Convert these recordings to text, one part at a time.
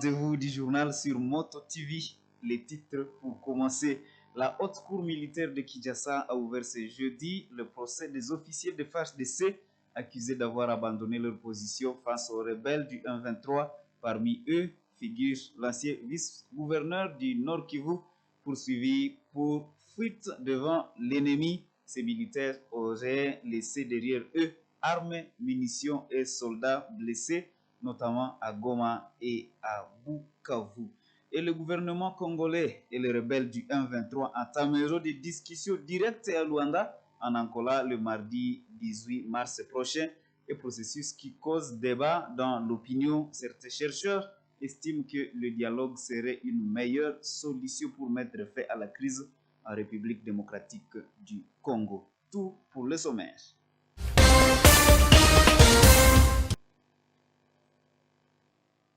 rendez-vous du journal sur Moto TV. Les titres pour commencer. La haute cour militaire de Kinshasa a ouvert ce jeudi le procès des officiers de FARDC accusés d'avoir abandonné leur position face aux rebelles du 1-23. Parmi eux figure l'ancien vice-gouverneur du Nord Kivu, poursuivi pour fuite devant l'ennemi. Ces militaires auraient laissé derrière eux armes, munitions et soldats blessés, notamment à Goma et à Bukavu. Et le gouvernement congolais et les rebelles du 1-23 entameront des discussions directes à Luanda, en Angola, le mardi 18 mars prochain. Un processus qui cause débat dans l'opinion. Certains chercheurs estiment que le dialogue serait une meilleure solution pour mettre fin à la crise en République démocratique du Congo. Tout pour le sommaire.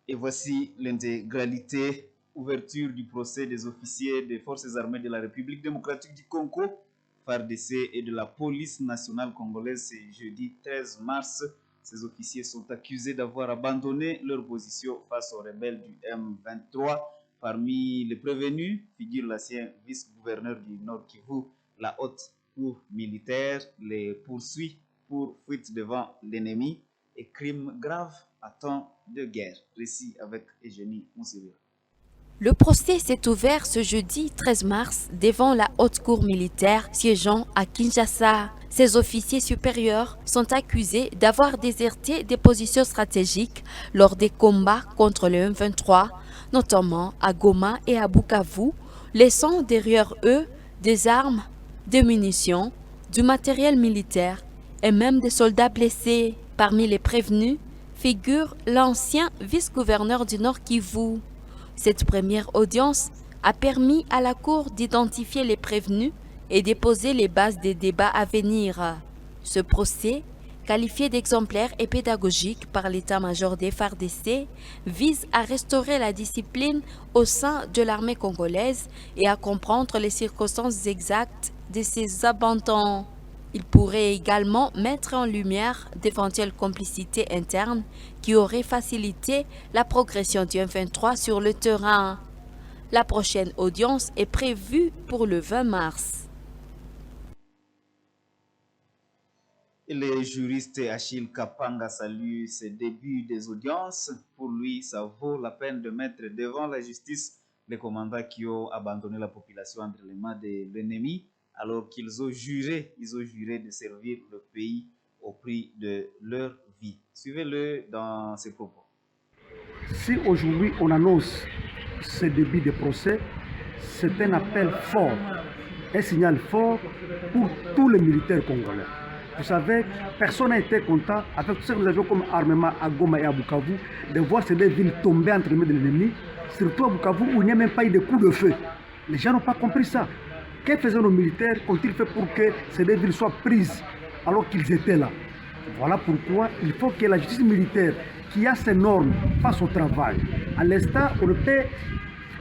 Et voici l'intégralité. Ouverture du procès des officiers des forces armées de la République démocratique du Congo, FARDC, et de la police nationale congolaise ce jeudi 13 mars. Ces officiers sont accusés d'avoir abandonné leur position face aux rebelles du M23. Parmi les prévenus figure l'ancien vice-gouverneur du Nord Kivu. La haute cour militaire les poursuit pour fuite devant l'ennemi et crimes graves à temps de guerre. Récit avec Eugénie Moussivir. Le procès s'est ouvert ce jeudi 13 mars devant la haute cour militaire siégeant à Kinshasa. Ces officiers supérieurs sont accusés d'avoir déserté des positions stratégiques lors des combats contre le M23, notamment à Goma et à Bukavu, laissant derrière eux des armes, des munitions, du matériel militaire et même des soldats blessés. Parmi les prévenus figure l'ancien vice-gouverneur du Nord Kivu. Cette première audience a permis à la Cour d'identifier les prévenus et déposer les bases des débats à venir. Ce procès, qualifié d'exemplaire et pédagogique par l'état-major des FARDC, vise à restaurer la discipline au sein de l'armée congolaise et à comprendre les circonstances exactes de ces abandons. Il pourrait également mettre en lumière d'éventuelles complicités internes qui auraient facilité la progression du M23 sur le terrain. La prochaine audience est prévue pour le 20 mars. Et le juriste Achille Kapanga salue ce début des audiences. Pour lui, ça vaut la peine de mettre devant la justice les commandants qui ont abandonné la population entre les mains de l'ennemi, alors qu'ils ont juré de servir le pays au prix de leur vie. Suivez-le dans ses propos. Si aujourd'hui on annonce ce début de procès, c'est un appel fort, un signal fort pour tous les militaires congolais. Vous savez, personne n'a été content, avec tout ce que nous avions comme armement à Goma et à Bukavu, de voir ces deux villes tomber entre les mains de l'ennemi, surtout à Bukavu où il n'y a même pas eu de coup de feu. Les gens n'ont pas compris ça. Que faisaient nos militaires? Qu'ont-ils fait pour que ces deux villes soient prises alors qu'ils étaient là? Voilà pourquoi il faut que la justice militaire, qui a ses normes, fasse au travail. À l'instant, on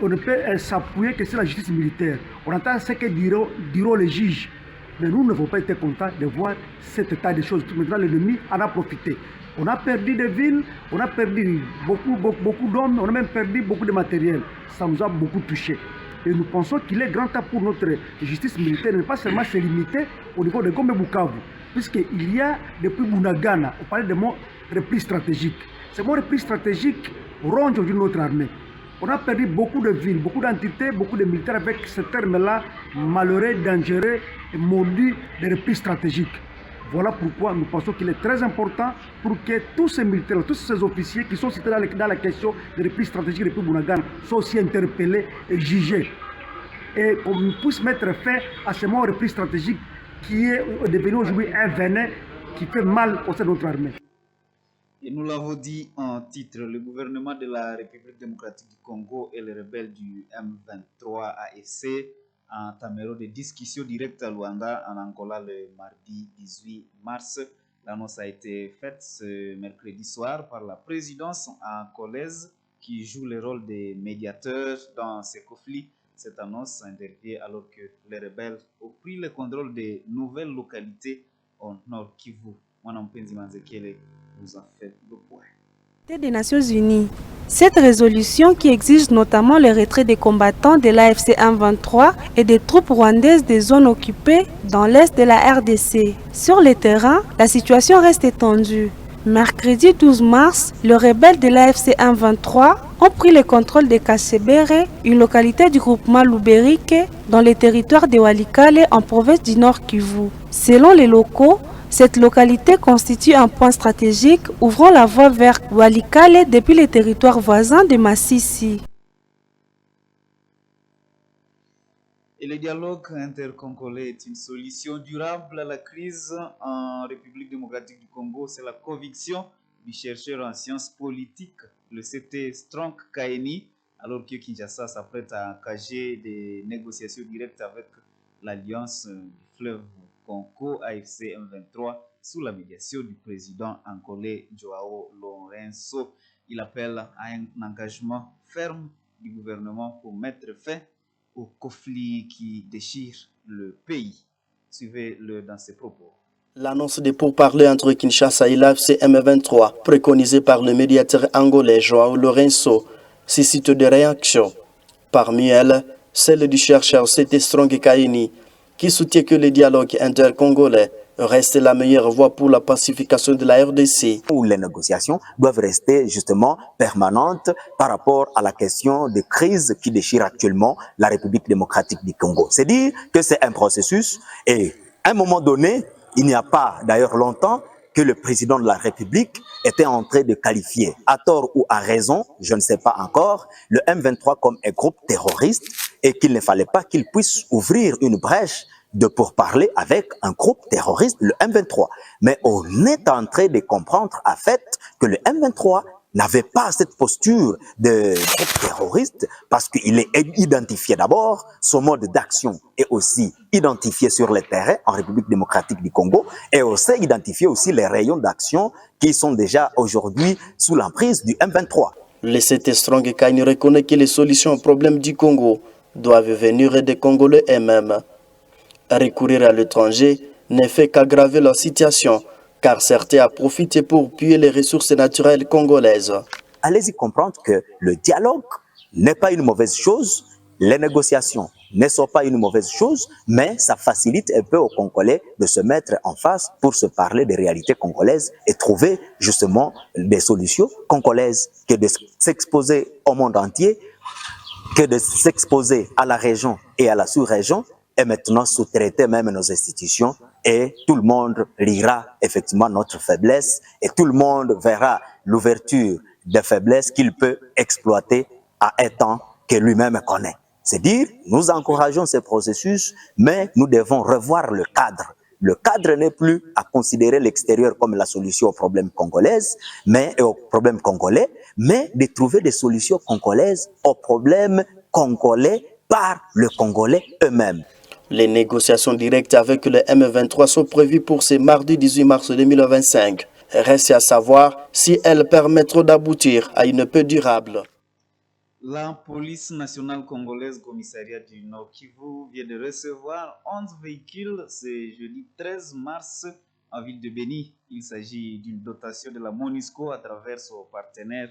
ne peut s'appuyer que sur la justice militaire. On entend ce que diront les juges. Mais nous ne devons pas être contents de voir cet état de choses. Maintenant, l'ennemi en a profité. On a perdu des villes, on a perdu beaucoup d'hommes, on a même perdu beaucoup de matériel. Ça nous a beaucoup touchés. Et nous pensons qu'il est grand temps pour notre justice militaire de ne pas seulement se limiter au niveau de Goma et Bukavu, puisqu'il y a depuis Bunagana, on parlait de mon repli stratégique. Ce mot repli stratégique ronge aujourd'hui notre armée. On a perdu beaucoup de villes, beaucoup d'entités, beaucoup de militaires avec ce terme-là, malheureux, dangereux et maudit de repli stratégique. Voilà pourquoi nous pensons qu'il est très important pour que tous ces militaires, tous ces officiers qui sont cités dans la question de repli stratégique depuis Bunagana soient aussi interpellés et jugés. Et qu'on puisse mettre fin à ce mot repli stratégique qui est devenu aujourd'hui un venin qui fait mal au sein de notre armée. Et nous l'avons dit en titre, le gouvernement de la République démocratique du Congo et les rebelles du M23 AFC entameront des discussions directes à Luanda, en Angola, le mardi 18 mars. L'annonce a été faite ce mercredi soir par la présidence angolaise qui joue le rôle de médiateur dans ces conflits. Cette annonce intervient alors que les rebelles ont pris le contrôle des nouvelles localités au Nord Kivu. Mwana mpenzi Manzekele vous a fait le point. Des Nations Unies. Cette résolution qui exige notamment le retrait des combattants de l'AFC M23 et des troupes rwandaises des zones occupées dans l'est de la RDC. Sur le terrain, la situation reste tendue. Mercredi 12 mars, les rebelles de l'AFC M23 ont pris le contrôle de Kasebere, une localité du groupement Luberique dans le territoire de Walikale en province du Nord Kivu. Selon les locaux, cette localité constitue un point stratégique ouvrant la voie vers Walikale depuis les territoires voisins de Massissi. Et le dialogue intercongolais est une solution durable à la crise en République démocratique du Congo. C'est la conviction du chercheur en sciences politiques, le CT Strong Kaeni, alors que Kinshasa s'apprête à engager des négociations directes avec l'Alliance du fleuve Congo AFC M23 sous la médiation du président angolais Joao Lourenço. Il appelle à un engagement ferme du gouvernement pour mettre fin au conflit qui déchire le pays. Suivez-le dans ses propos. L'annonce des pourparlers entre Kinshasa et l'AFC M23, préconisée par le médiateur angolais Joao Lourenço, suscite des réactions. Parmi elles, celle du chercheur CT Strong Kaini, qui soutient que le dialogue intercongolais reste la meilleure voie pour la pacification de la RDC. Où les négociations doivent rester justement permanentes par rapport à la question de crise qui déchire actuellement la République démocratique du Congo. C'est dire que c'est un processus et à un moment donné, il n'y a pas d'ailleurs longtemps que le président de la République était en train de qualifier, à tort ou à raison, je ne sais pas encore, le M23 comme un groupe terroriste et qu'il ne fallait pas qu'il puisse ouvrir une brèche de pourparler avec un groupe terroriste, le M23. Mais on est en train de comprendre en fait que le M23 n'avait pas cette posture de groupe terroriste parce qu'il est identifié d'abord, son mode d'action est aussi identifié sur le terrain en République démocratique du Congo et aussi identifié aussi les rayons d'action qui sont déjà aujourd'hui sous l'emprise du M23. Le CT Strong Kaini reconnaît que les solutions aux problèmes du Congo doivent venir des Congolais eux-mêmes. Recourir à l'étranger ne fait qu'aggraver leur situation, car certains en profitent pour piller les ressources naturelles congolaises. Allez-y comprendre que le dialogue n'est pas une mauvaise chose, les négociations ne sont pas une mauvaise chose, mais ça facilite un peu aux Congolais de se mettre en face pour se parler des réalités congolaises et trouver justement des solutions congolaises, que de s'exposer au monde entier, que de s'exposer à la région et à la sous-région, et maintenant sous-traiter même nos institutions et tout le monde lira effectivement notre faiblesse et tout le monde verra l'ouverture des faiblesses qu'il peut exploiter à un temps que lui-même connaît. C'est dire, nous encourageons ce processus, mais nous devons revoir le cadre. Le cadre n'est plus à considérer l'extérieur comme la solution aux problèmes congolais, mais de trouver des solutions congolaises aux problèmes congolais par le Congolais eux-mêmes. Les négociations directes avec le M23 sont prévues pour ce mardi 18 mars 2025. Reste à savoir si elles permettront d'aboutir à une paix durable. La police nationale congolaise, commissariat du Nord Kivu, vient de recevoir 11 véhicules ce jeudi 13 mars en ville de Beni. Il s'agit d'une dotation de la MONUSCO à travers son partenaire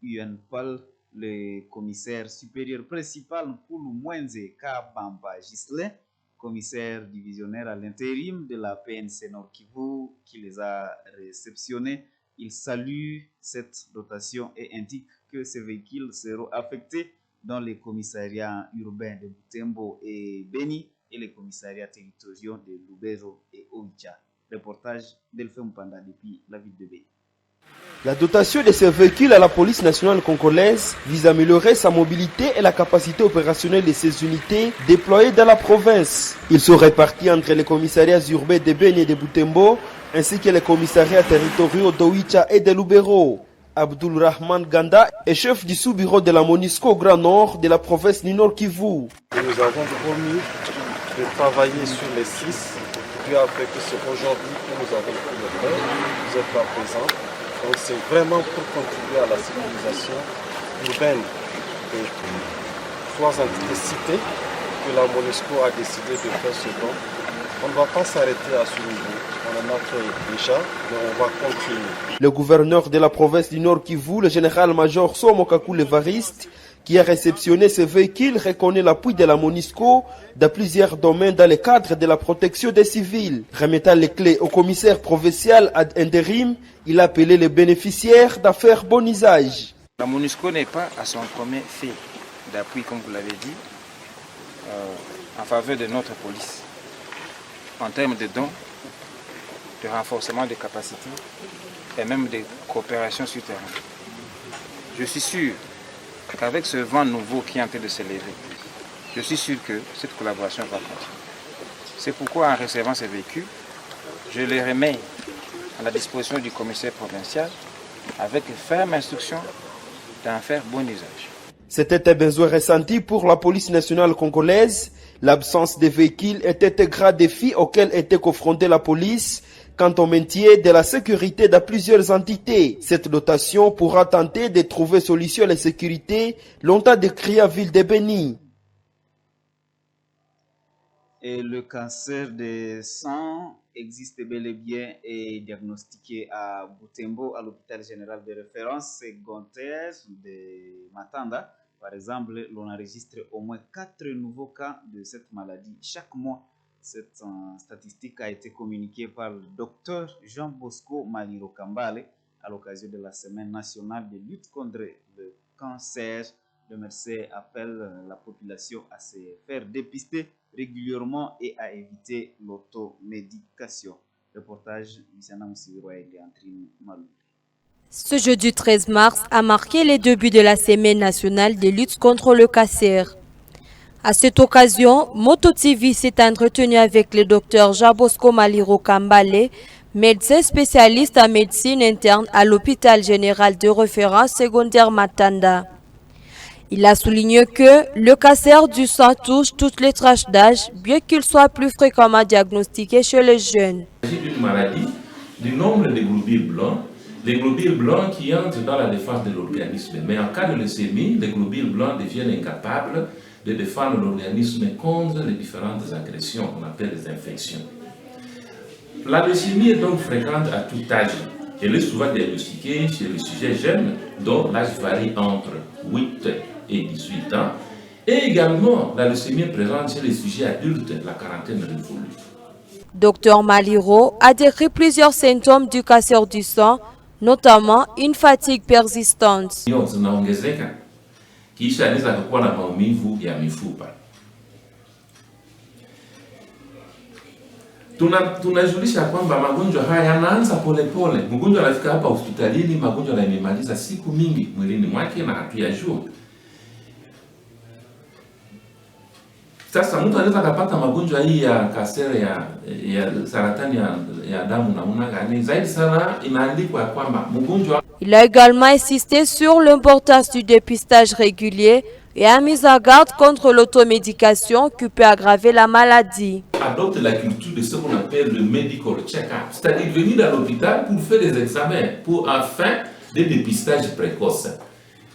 UNPAL. Le commissaire supérieur principal Nkulu Mwenze Kabamba Gislin, commissaire divisionnaire à l'intérim de la PNC Nord Kivu, qui les a réceptionnés. Il salue cette dotation et indique que ces véhicules seront affectés dans les commissariats urbains de Butembo et Beni et les commissariats territoriaux de Lubero et Oicha. Reportage d'Elfem Panda depuis la ville de Beni. La dotation de ces véhicules à la police nationale congolaise vise à améliorer sa mobilité et la capacité opérationnelle de ces unités déployées dans la province. Ils sont répartis entre les commissariats urbains de Beni et de Butembo, ainsi que les commissariats territoriaux d'Oicha et de Lubero. Abdul Rahman Ganda est chef du sous-bureau de la MONUSCO au Grand Nord de la province du Nord Kivu. Nous avons promis de travailler sur les 6, puis après que c'est aujourd'hui que nous avons pu le faire, vous êtes là présents. Donc c'est vraiment pour contribuer à la sécurisation urbaine des 3 entités citées que la MONUSCO a décidé de faire ce don On ne va pas s'arrêter à ce niveau. On en a fait déjà, mais on va continuer. Le gouverneur de la province du Nord Kivu, le général-major Somokaku Levariste, qui a réceptionné ce véhicule, reconnaît l'appui de la MONUSCO dans plusieurs domaines dans le cadre de la protection des civils. Remettant les clés au commissaire provincial ad interim, il a appelé les bénéficiaires d'en faire bon usage. La MONUSCO n'est pas à son premier fait d'appui, comme vous l'avez dit, en faveur de notre police, en termes de dons, de renforcement des capacités et même de coopération sur terrain. Je suis sûr qu'avec ce vent nouveau qui est en train de se lever, je suis sûr que cette collaboration va continuer. C'est pourquoi en recevant ces véhicules, je les remets à la disposition du commissaire provincial avec ferme instruction d'en faire bon usage. C'était un besoin ressenti pour la police nationale congolaise. L'absence de véhicules était un grand défi auquel était confrontée la police quant au maintien de la sécurité dans plusieurs entités. Cette dotation pourra tenter de trouver solution à la sécurité longtemps décriée en ville de Beni. Et le cancer de sang existe bel et bien et diagnostiqué à Butembo, à l'hôpital général de référence secondaire de Matanda. Par exemple, l'on enregistre au moins 4 nouveaux cas de cette maladie chaque mois. Cette statistique a été communiquée par le docteur Jean Bosco Maliro Kambale à l'occasion de la Semaine nationale de lutte contre le cancer. Le médecin appelle la population à se faire dépister régulièrement et à éviter l'automédication. Reportage Luciana Moussiroa et Léandrine Malou. Ce jeudi 13 mars a marqué les débuts de la Semaine nationale de lutte contre le cancer. À cette occasion, Moto TV s'est entretenu avec le docteur Jean Bosco Maliro Kambale, médecin spécialiste en médecine interne à l'hôpital général de référence secondaire Matanda. Il a souligné que le cancer du sang touche toutes les tranches d'âge, bien qu'il soit plus fréquemment diagnostiqué chez les jeunes. Il s'agit d'une maladie du nombre de globules blancs, les globules blancs qui entrent dans la défense de l'organisme. Mais en cas de leucémie, les globules blancs deviennent incapables de défendre l'organisme contre les différentes agressions qu'on appelle les infections. La leucémie est donc fréquente à tout âge. Elle est souvent diagnostiquée chez les sujets jeunes dont l'âge varie entre 8 et 18 ans. Et également, la leucémie est présente chez les sujets adultes, la quarantaine révolue. Dr Maliro a décrit plusieurs symptômes du cancer du sang, notamment une fatigue persistante. Kisha anaweza kuwa na maumivu ya mifupa. Tunajulisha kwamba magonjwa haya yanaanza polepole. Mgonjwa anafika hapa hospitalini, magonjwa yanamaliza siku mingi mwilini mwake na hatuyajua. Sasa mtu anaweza kupata magonjwa hii ya kasere ya saratani ya damu na unagani. Zaidi sana inaandikwa kwamba mgonjwa. Il a également insisté sur l'importance du dépistage régulier et a mis en garde contre l'automédication qui peut aggraver la maladie. Adopte la culture de ce qu'on appelle le medical check-up, c'est-à-dire venir dans l'hôpital pour faire des examens, pour afin des dépistages précoces.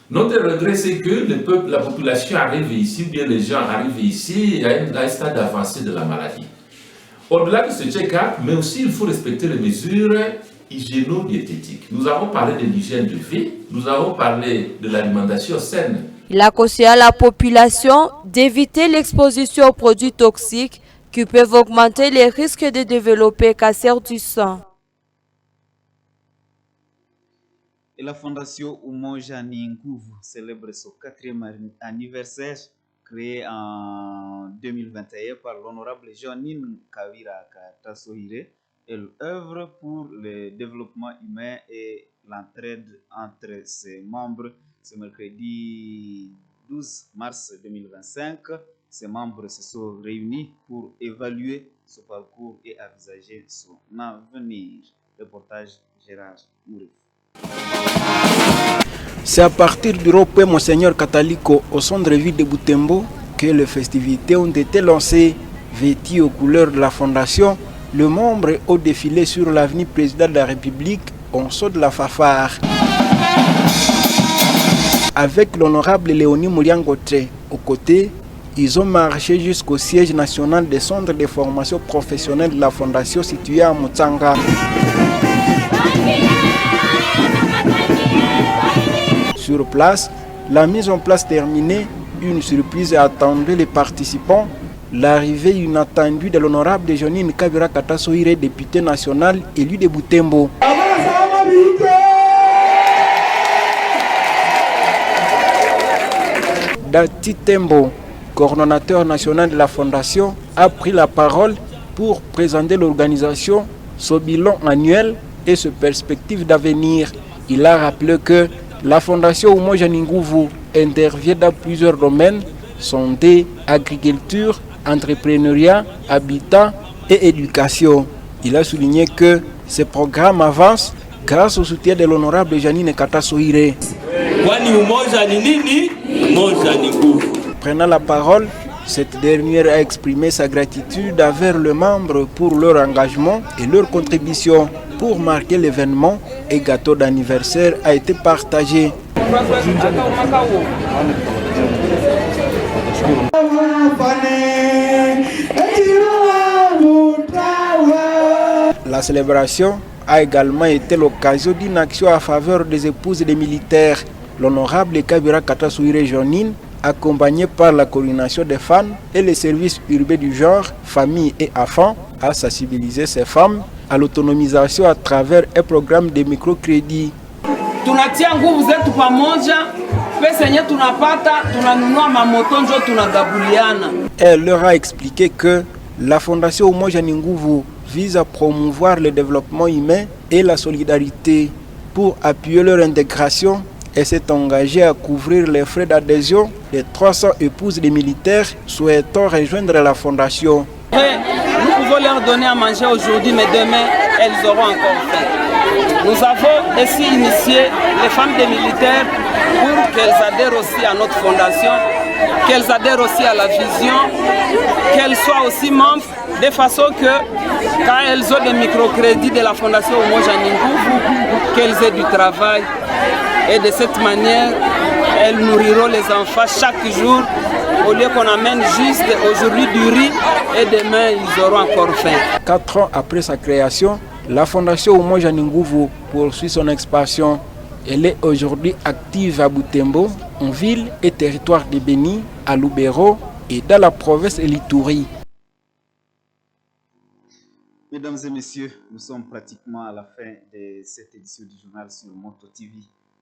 Notre regret, c'est que la population arrive ici, ou bien les gens arrivent ici à un stade avancé de la maladie. Au-delà de ce check-up, mais aussi il faut respecter les mesures hygiéno-diététiques. Nous avons parlé de l'hygiène de vie, nous avons parlé de l'alimentation saine. Il a conseillé à la population d'éviter l'exposition aux produits toxiques qui peuvent augmenter les risques de développer cancer du sang. Et la Fondation Umoja Nguvu célèbre son 4e anniversaire, créé en 2021 par l'honorable Jeanine Kawira Katasohire. Elle œuvre pour le développement humain et l'entraide entre ses membres. Ce mercredi 12 mars 2025, ses membres se sont réunis pour évaluer son parcours et envisager son avenir. Reportage Gérard Mourif. C'est à partir du rond-point Monseigneur Catalico au centre-ville de Butembo que les festivités ont été lancées. Vêtus aux couleurs de la fondation, le membre ont défilé sur l'avenue président de la République en saut de la fanfare. Avec l'honorable Léonie Mouriangotre aux côtés, Ils ont marché jusqu'au siège national des centres de formation professionnelle de la fondation située à Mutsanga. Sur place, la mise en place terminée, une surprise attendait les participants, l'arrivée inattendue de l'honorable Jeanine Kabira Katasoire, député national élu de Butembo. Dati Tembo, coordonnateur national de la fondation, a pris la parole pour présenter l'organisation, son bilan annuel et ses perspectives d'avenir. Il a rappelé que la fondation Umoja Ninguvu intervient dans plusieurs domaines, santé, agriculture, entrepreneuriat, habitat et éducation. Il a souligné que ce programme avance grâce au soutien de l'honorable Jeanine Katasoire. Prenant la parole, cette dernière a exprimé sa gratitude envers les membres pour leur engagement et leur contribution. Pour marquer l'événement, un gâteau d'anniversaire a été partagé. La célébration a également été l'occasion d'une action en faveur des épouses des militaires. L'honorable Kabira Katasoire Jeanine, accompagné par la coordination des femmes et les services urbains du genre, famille et enfants, a sensibilisé ces femmes à l'autonomisation à travers un programme de microcrédit. Tunatia nguvu zetu pamoja, pesa yenye tunapata tunanunua mamoto njo tunagabuliana. Elle leur a expliqué que la fondation Umoja Ninguvu vise à promouvoir le développement humain et la solidarité. Pour appuyer leur intégration, elle s'est engagée à couvrir les frais d'adhésion des 300 épouses des militaires souhaitant rejoindre la fondation. Nous pouvons leur donner à manger aujourd'hui, mais demain, elles auront encore faim. Nous avons ainsi initié les femmes des militaires pour qu'elles adhèrent aussi à notre fondation, qu'elles adhèrent aussi à la vision, qu'elles soient aussi membres, de façon que quand elles ont des microcrédits de la fondation Umoja Ninguvu, qu'elles aient du travail. Et de cette manière, elles nourriront les enfants chaque jour, au lieu qu'on amène juste aujourd'hui du riz et demain ils auront encore faim. 4 ans après sa création, la fondation Umoja Ninguvu poursuit son expansion. Elle est aujourd'hui active à Butembo, en ville et territoire de Beni, à Lubero et dans la province de l'Ituri. Mesdames et messieurs, nous sommes pratiquement à la fin de cette édition du journal sur Moto TV.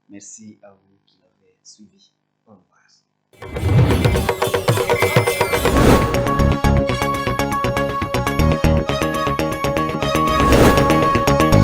Merci à vous qui l'avez suivi. Au revoir.